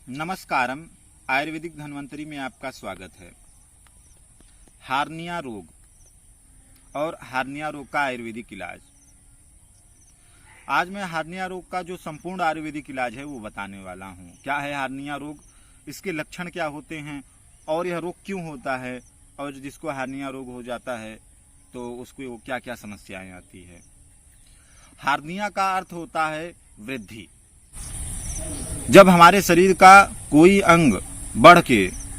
नमस्कारम। आयुर्वेदिक धन्वंतरी में आपका स्वागत है। हार्निया रोग और हार्निया रोग का आयुर्वेदिक इलाज। आज मैं हार्निया रोग का जो संपूर्ण आयुर्वेदिक इलाज है वो बताने वाला हूँ। क्या है हार्निया रोग, इसके लक्षण क्या होते हैं और यह रोग क्यों होता है, और जिसको हार्निया रोग हो जाता है तो उसको क्या क्या समस्याएं आती है। हार्निया का अर्थ होता है वृद्धि। जब हमारे शरीर का कोई अंग बढ़ के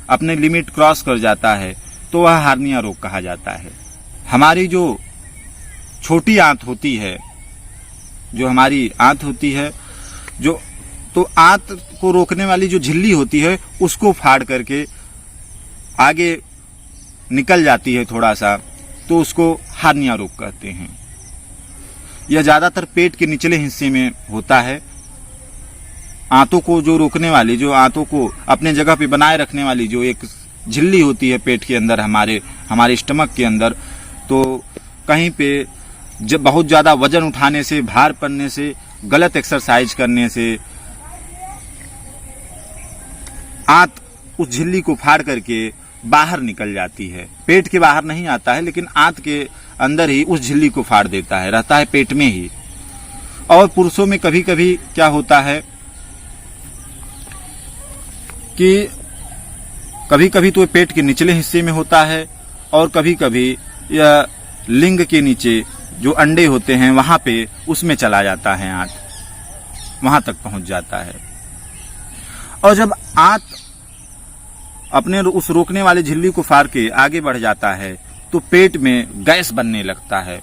अपने लिमिट क्रॉस कर जाता है तो वह हार्निया रोग कहा जाता है। हमारी जो छोटी आंत होती है, तो आंत को रोकने वाली जो झिल्ली होती है उसको फाड़ करके आगे निकल जाती है थोड़ा सा, तो उसको हार्निया रोग कहते हैं। यह ज्यादातर पेट के निचले हिस्से में होता है। आंतों को जो रोकने वाली, जो आंतों को अपने जगह पे बनाए रखने वाली जो एक झिल्ली होती है पेट के अंदर, हमारे स्टमक के अंदर, तो कहीं पे जब बहुत ज्यादा वजन उठाने से, भार पड़ने से, गलत एक्सरसाइज करने से आंत उस झिल्ली को फाड़ करके बाहर निकल जाती है। पेट के बाहर नहीं आता है, लेकिन आंत के अंदर ही उस झिल्ली को फाड़ देता है, रहता है पेट में ही। और पुरुषों में कभी कभी क्या होता है कि कभी कभी तो पेट के निचले हिस्से में होता है और कभी कभी यह लिंग के नीचे जो अंडे होते हैं वहां पे उसमें चला जाता है, आंत वहां तक पहुंच जाता है। और जब आंत अपने उस रोकने वाली झिल्ली को फाड़ के आगे बढ़ जाता है तो पेट में गैस बनने लगता है।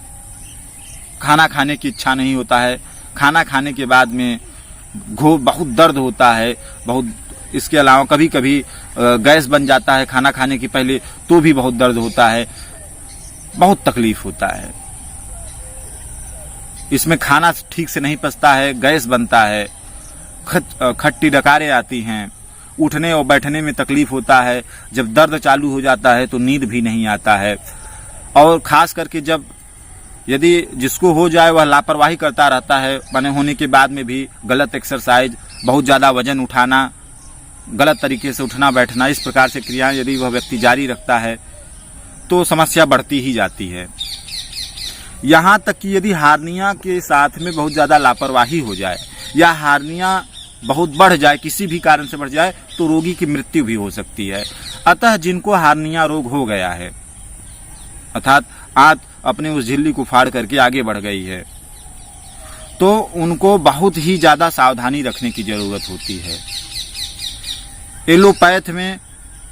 खाना खाने की इच्छा नहीं होता है। खाना खाने के बाद में बहुत दर्द होता है, बहुत। इसके अलावा कभी कभी गैस बन जाता है खाना खाने के पहले, तो भी बहुत दर्द होता है, बहुत तकलीफ होता है। इसमें खाना ठीक से नहीं पचता है, गैस बनता है, खट्टी डकारें आती हैं, उठने और बैठने में तकलीफ होता है। जब दर्द चालू हो जाता है तो नींद भी नहीं आता है। और खास करके जब यदि जिसको हो जाए वह लापरवाही करता रहता है, बने होने के बाद में भी गलत एक्सरसाइज, बहुत ज्यादा वजन उठाना, गलत तरीके से उठना बैठना, इस प्रकार से क्रियाएं यदि वह व्यक्ति जारी रखता है तो समस्या बढ़ती ही जाती है। यहां तक कि यदि हार्निया के साथ में बहुत ज्यादा लापरवाही हो जाए या हार्निया बहुत बढ़ जाए, किसी भी कारण से बढ़ जाए, तो रोगी की मृत्यु भी हो सकती है। अतः जिनको हार्निया रोग हो गया है, अर्थात आंत अपने उस झिल्ली को फाड़ करके आगे बढ़ गई है, तो उनको बहुत ही ज्यादा सावधानी रखने की जरूरत होती है। एलोपैथ में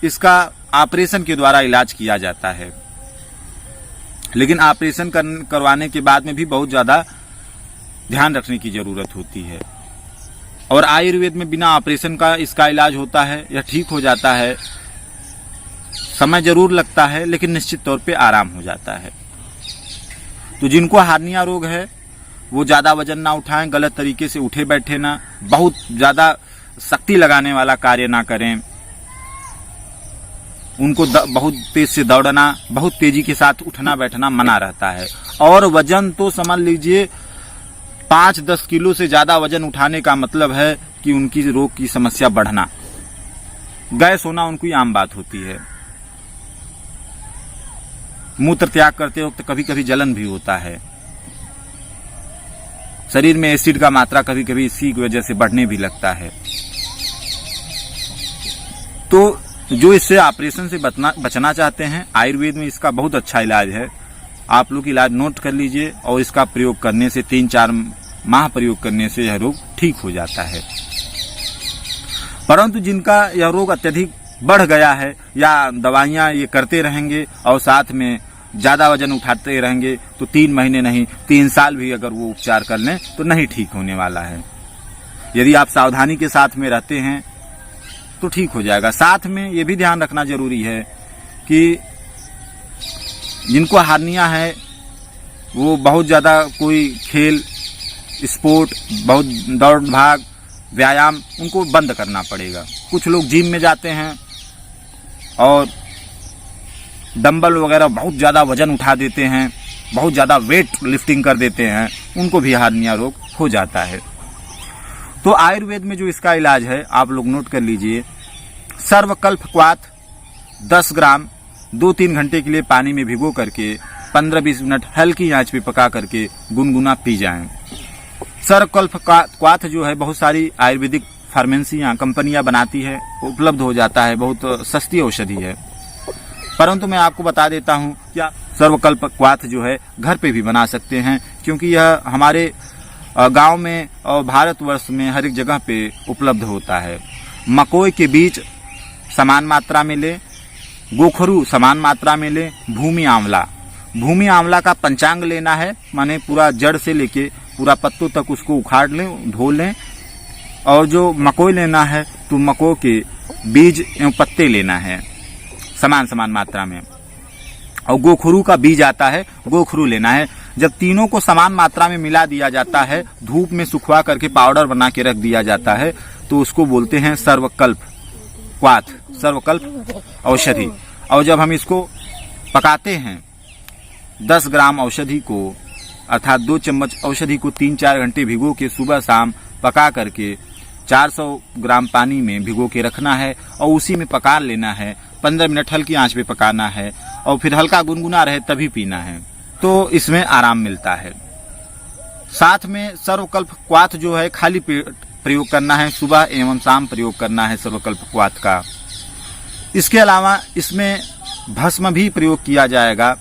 इसका ऑपरेशन के द्वारा इलाज किया जाता है, लेकिन ऑपरेशन करवाने के बाद में भी बहुत ज्यादा ध्यान रखने की जरूरत होती है। और आयुर्वेद में बिना ऑपरेशन का इसका इलाज होता है, यह ठीक हो जाता है। समय जरूर लगता है लेकिन निश्चित तौर पे आराम हो जाता है। तो जिनको हार्निया रोग है वो ज्यादा वजन ना उठाएं, गलत तरीके से उठे बैठे ना, बहुत ज्यादा शक्ति लगाने वाला कार्य ना करें। उनको बहुत तेज से दौड़ना, बहुत तेजी के साथ उठना बैठना मना रहता है। और वजन तो समझ लीजिए 5-10 किलो से ज्यादा वजन उठाने का मतलब है कि उनकी रोग की समस्या बढ़ना, गैस होना उनकी आम बात होती है। मूत्र त्याग करते वक्त कभी कभी जलन भी होता है। शरीर में एसिड का मात्रा कभी कभी इसी की वजह से बढ़ने भी लगता है। तो जो इससे ऑपरेशन से बचना चाहते हैं, आयुर्वेद में इसका बहुत अच्छा इलाज है। आप लोग इलाज नोट कर लीजिए और इसका प्रयोग करने से 3-4 माह प्रयोग करने से यह रोग ठीक हो जाता है। परंतु जिनका यह रोग अत्यधिक बढ़ गया है या दवाइयां ये करते रहेंगे और साथ में ज्यादा वजन उठाते रहेंगे, तो 3 महीने नहीं 3 साल भी अगर वो उपचार कर लें तो नहीं ठीक होने वाला है। यदि आप सावधानी के साथ में रहते हैं तो ठीक हो जाएगा। साथ में ये भी ध्यान रखना जरूरी है कि जिनको हार्निया है वो बहुत ज्यादा कोई खेल, स्पोर्ट, बहुत दौड़ भाग, व्यायाम उनको बंद करना पड़ेगा। कुछ लोग जिम में जाते हैं और डंबल वगैरह बहुत ज्यादा वजन उठा देते हैं, बहुत ज्यादा वेट लिफ्टिंग कर देते हैं, उनको भी हार्निया रोग हो जाता है। तो आयुर्वेद में जो इसका इलाज है आप लोग नोट कर लीजिए। सर्वकल्प क्वाथ 10 ग्राम 2-3 घंटे के लिए पानी में भिगो करके 15-20 मिनट हल्की आंच पे पका करके गुनगुना पी जाएं। सर्वकल्प क्वाथ जो है बहुत सारी आयुर्वेदिक फार्मेसियां कंपनियां बनाती है, उपलब्ध हो जाता है, बहुत सस्ती औषधि है। परंतु मैं आपको बता देता हूं कि आप सर्वकल्प क्वाथ जो है घर पे भी बना सकते हैं, क्योंकि यह हमारे गांव में और भारतवर्ष में हर एक जगह पे उपलब्ध होता है। मकोई के बीज समान मात्रा में लें, गोखरू समान मात्रा में लें, भूमि आंवला का पंचांग लेना है, माने पूरा जड़ से लेके पूरा पत्तों तक उसको उखाड़ लें, धो लें। और जो मकोई लेना है तो मकोई के बीज एवं पत्ते लेना है समान समान मात्रा में। और गोखरू का बीज आता है, गोखरू लेना है। जब तीनों को समान मात्रा में मिला दिया जाता है, धूप में सुखवा करके पाउडर बना के रख दिया जाता है, तो उसको बोलते हैं सर्वकल्प क्वाथ, सर्वकल्प औषधि। और जब हम इसको पकाते हैं 10 ग्राम औषधि को अर्थात 2 चम्मच औषधि को 3-4 घंटे भिगो के सुबह शाम पका करके 400 ग्राम पानी में भिगो के रखना है और उसी में पका लेना है। 15 मिनट हल्की आंच पे पकाना है और फिर हल्का गुनगुना रहे तभी पीना है, तो इसमें आराम मिलता है। साथ में सर्वकल्प क्वाथ जो है खाली पेट प्रयोग करना है, सुबह एवं शाम प्रयोग करना है सर्वकल्प क्वाथ का। इसके अलावा इसमें भस्म भी प्रयोग किया जाएगा,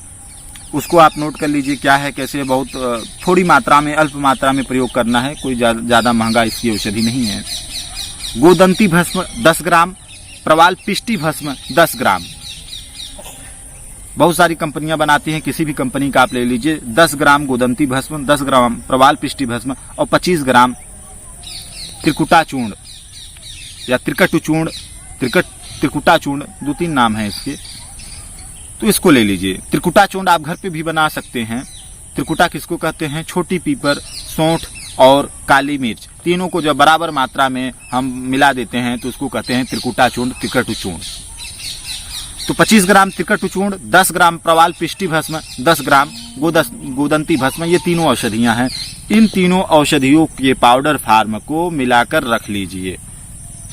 उसको आप नोट कर लीजिए क्या है कैसे। बहुत थोड़ी मात्रा में, अल्प मात्रा में प्रयोग करना है, कोई ज्यादा महंगा इसकी औषधि नहीं है। गोदंती भस्म 10 ग्राम, प्रवाल पिष्टी भस्म 10 ग्राम। बहुत सारी कंपनियां बनाती हैं, किसी भी कंपनी का आप ले लीजिए। 10 ग्राम गोदंती भस्म, 10 ग्राम प्रवाल पिष्टी भस्म और 25 ग्राम त्रिकुटा चूर्ण या त्रिकटु चूर्ण, त्रिकुटा चूर्ण 2-3 नाम है इसके, तो इसको ले लीजिए। त्रिकुटा चूर्ण आप घर पे भी बना सकते हैं। त्रिकुटा किसको कहते हैं? छोटी पीपर, सौंठ और काली मिर्च, तीनों को जब बराबर मात्रा में हम मिला देते हैं तो उसको कहते हैं त्रिकुटा चूर्ण, त्रिकटु चूर्ण। तो 25 ग्राम त्रिकटु चूर्ण, 10 ग्राम प्रवाल पिष्टी भस्म, 10 ग्राम गोदंती भस्म, ये तीनों औषधियां हैं। इन तीनों औषधियों के पाउडर फार्म को मिलाकर रख लीजिए,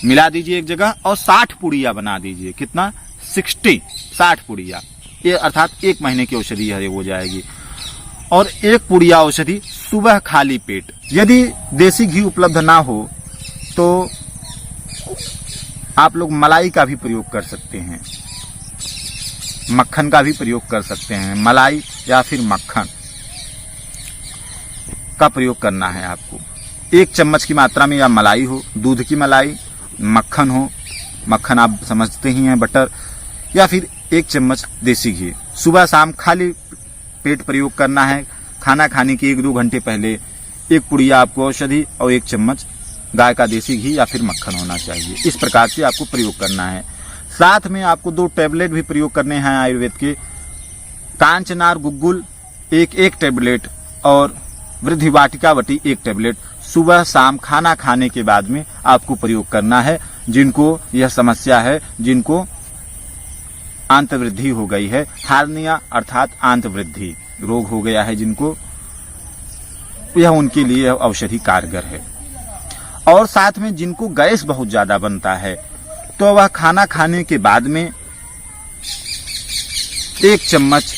मिला दीजिए एक जगह और 60 पुड़िया बना दीजिए। कितना? 60 पुड़िया, ये अर्थात 1 महीने की औषधि है हो जाएगी। और 1 पुड़िया औषधि सुबह खाली पेट। यदि देसी घी उपलब्ध ना हो तो आप लोग मलाई का भी प्रयोग कर सकते हैं, मक्खन का भी प्रयोग कर सकते हैं। मलाई या फिर मक्खन का प्रयोग करना है आपको। 1 चम्मच की मात्रा में या मलाई हो, दूध की मलाई, मक्खन हो, मक्खन आप समझते ही हैं, बटर, या फिर 1 चम्मच देसी घी। सुबह शाम खाली पेट प्रयोग करना है। खाना खाने के 1-2 घंटे पहले 1 पुड़िया आपको औषधि और 1 चम्मच गाय का देसी घी या फिर मक्खन होना चाहिए। इस प्रकार से आपको प्रयोग करना है। साथ में आपको 2 टैबलेट भी प्रयोग करने हैं आयुर्वेद के। कांचनार गुग्गुल 1 टैबलेट और वृद्धि वाटिका वटी 1 टैबलेट सुबह शाम खाना खाने के बाद में आपको प्रयोग करना है। जिनको यह समस्या है, जिनको आंत वृद्धि हो गई है, हार्निया अर्थात आंत वृद्धि रोग हो गया है जिनको, यह उनके लिए औषधि कारगर है। और साथ में जिनको गैस बहुत ज्यादा बनता है तो वह खाना खाने के बाद में 1 चम्मच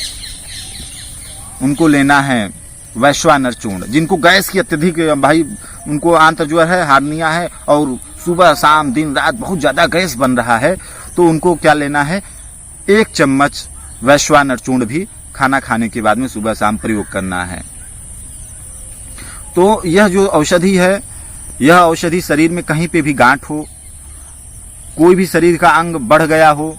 उनको लेना है वैश्वानर चूर्ण। जिनको गैस की अत्यधिक, भाई उनको आंत जो है हार्निया है और सुबह शाम दिन रात बहुत ज्यादा गैस बन रहा है, तो उनको क्या लेना है? 1 चम्मच वैश्वानर चूर्ण भी खाना खाने के बाद में सुबह शाम प्रयोग करना है। तो यह जो औषधि है, यह औषधि शरीर में कहीं पे भी गांठ हो, कोई भी शरीर का अंग बढ़ गया हो,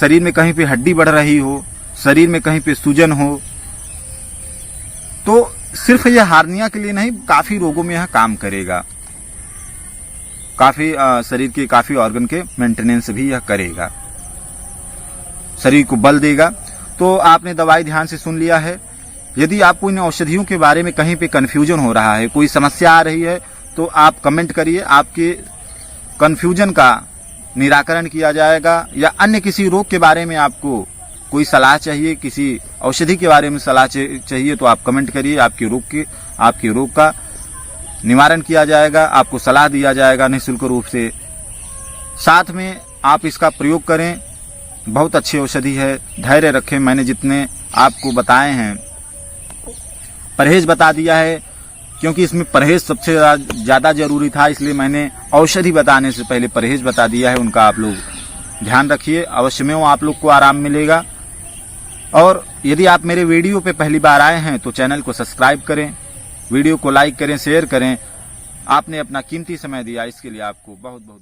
शरीर में कहीं पे हड्डी बढ़ रही हो, शरीर में कहीं पे सूजन हो, तो सिर्फ यह हार्निया के लिए नहीं, काफी रोगों में यह काम करेगा। काफी शरीर के काफी ऑर्गन के मेंटेनेंस भी यह करेगा, शरीर को बल देगा। तो आपने दवाई ध्यान से सुन लिया है। यदि आपको इन औषधियों के बारे में कहीं पे कंफ्यूजन हो रहा है, कोई समस्या आ रही है, तो आप कमेंट करिए, आपके कंफ्यूजन का निराकरण किया जाएगा। या अन्य किसी रोग के बारे में आपको कोई सलाह चाहिए, किसी औषधि के बारे में सलाह चाहिए, तो आप कमेंट करिए। आपके रोग का निवारण किया जाएगा, आपको सलाह दिया जाएगा निःशुल्क रूप से। साथ में आप इसका प्रयोग करें, बहुत अच्छी औषधि है। धैर्य रखें, मैंने जितने आपको बताए हैं, परहेज बता दिया है, क्योंकि इसमें परहेज सबसे ज़्यादा जरूरी था, इसलिए मैंने औषधि बताने से पहले परहेज बता दिया है। उनका आप लोग ध्यान रखिए, अवश्य में आप लोग को आराम मिलेगा। और यदि आप मेरे वीडियो पे पहली बार आए हैं तो चैनल को सब्सक्राइब करें, वीडियो को लाइक करें, शेयर करें। आपने अपना कीमती समय दिया, इसके लिए आपको बहुत बहुत